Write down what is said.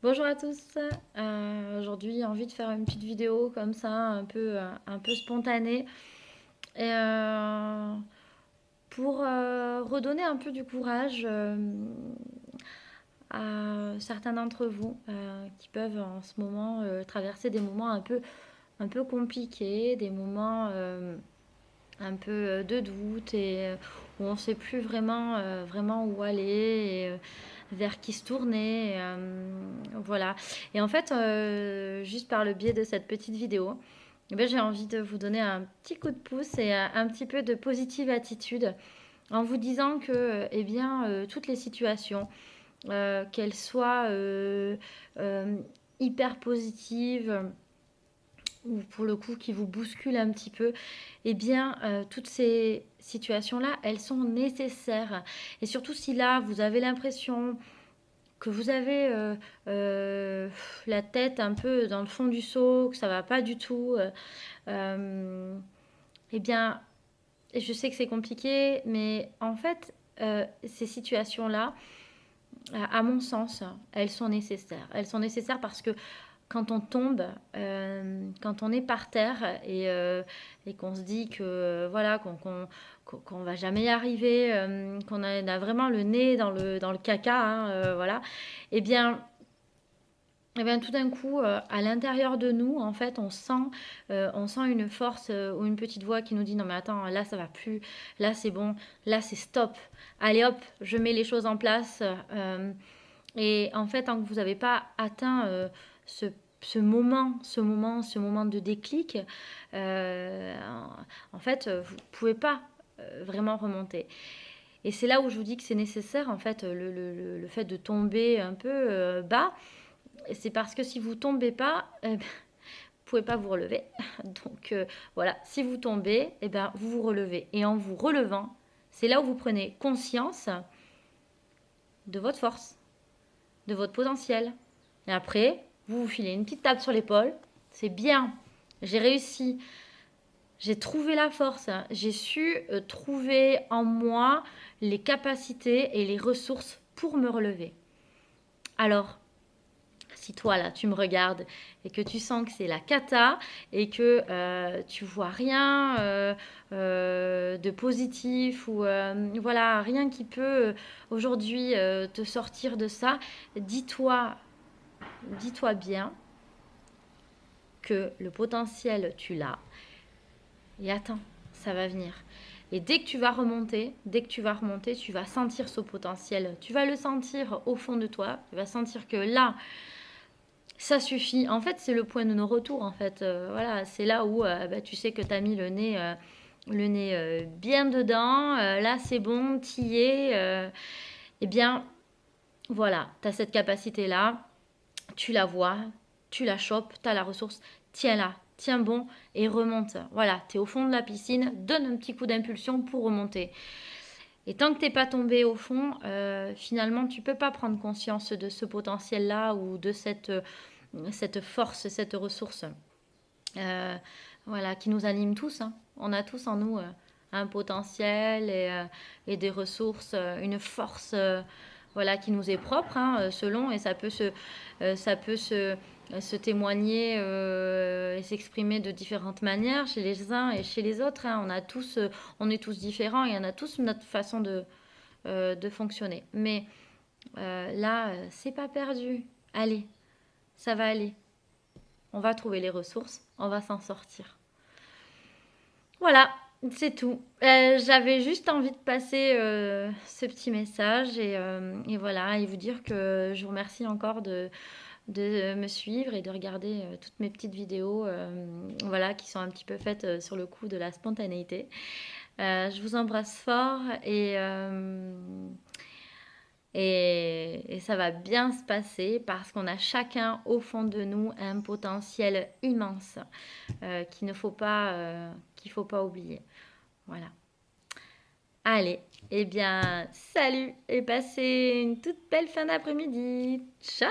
Bonjour à tous. Aujourd'hui, envie de faire une petite vidéo comme ça, un peu spontanée, et pour redonner un peu du courage à certains d'entre vous qui peuvent en ce moment traverser des moments un peu compliqués, des moments un peu de doute et où on ne sait plus vraiment où aller et vers qui se tourner. Voilà. Et en fait, juste par le biais de cette petite vidéo, eh ben, j'ai envie de vous donner un petit coup de pouce et un petit peu de positive attitude en vous disant que toutes les situations, qu'elles soient hyper positives, ou pour le coup qui vous bouscule un petit peu, toutes ces situations-là, elles sont nécessaires. Et surtout si là, vous avez l'impression que vous avez la tête un peu dans le fond du seau, que ça va pas du tout, euh, eh bien, je sais que c'est compliqué, mais en fait, ces situations-là, à mon sens, elles sont nécessaires. Elles sont nécessaires parce que quand on tombe, quand on est par terre et qu'on se dit que voilà qu'on va jamais y arriver, qu'on a vraiment le nez dans le caca, hein, voilà, et bien, tout d'un coup, à l'intérieur de nous, en fait, on sent une force ou une petite voix qui nous dit non mais attends, là ça va plus, là c'est bon, là c'est stop, allez hop, je mets les choses en place. Et en fait, tant que vous n'avez pas atteint ce, ce moment de déclic, euh, en fait, vous ne pouvez pas vraiment remonter. Et c'est là où je vous dis que c'est nécessaire, en fait, le fait de tomber un peu bas. C'est parce que si vous tombez pas, vous pouvez pas vous relever. Donc voilà, si vous tombez, vous vous relevez. Et en vous relevant, c'est là où vous prenez conscience de votre force, de votre potentiel. Et après, vous vous filez une petite tape sur l'épaule. C'est bien, j'ai réussi, j'ai trouvé la force, j'ai su trouver en moi les capacités et les ressources pour me relever. Alors, si toi là tu me regardes et que tu sens que c'est la cata et que tu vois rien de positif ou voilà rien qui peut aujourd'hui te sortir de ça, dis-toi dis-toi bien que le potentiel, tu l'as. Et attends, ça va venir. Et dès que tu vas remonter, tu vas sentir ce potentiel. Tu vas le sentir au fond de toi. Tu vas sentir que là, ça suffit. En fait, c'est le point de non-retour. En fait, voilà, c'est là où tu sais que tu as mis le nez bien dedans. Là, c'est bon, t'y es. Eh bien, voilà, tu as cette capacité-là. Tu la vois, tu la chopes, tu as la ressource, tiens-la, tiens bon et remonte. Voilà, tu es au fond de la piscine, donne un petit coup d'impulsion pour remonter. Et tant que tu n'es pas tombé au fond, finalement, tu ne peux pas prendre conscience de ce potentiel-là ou de cette force, cette ressource voilà, qui nous anime tous, hein. On a tous en nous un potentiel et des ressources, une force voilà, qui nous est propre, hein, selon, et ça peut se témoigner et s'exprimer de différentes manières chez les uns et chez les autres, hein. On est tous différents et on a tous notre façon de fonctionner. Mais là, c'est pas perdu. Allez, ça va aller. On va trouver les ressources, on va s'en sortir. Voilà, c'est tout. J'avais juste envie de passer ce petit message et voilà, et vous dire que je vous remercie encore de me suivre et de regarder toutes mes petites vidéos voilà, qui sont un petit peu faites sur le coup de la spontanéité. Je vous embrasse fort et ça va bien se passer parce qu'on a chacun au fond de nous un potentiel immense qu'il faut pas oublier. Voilà. Allez, salut et passez une toute belle fin d'après-midi. Ciao!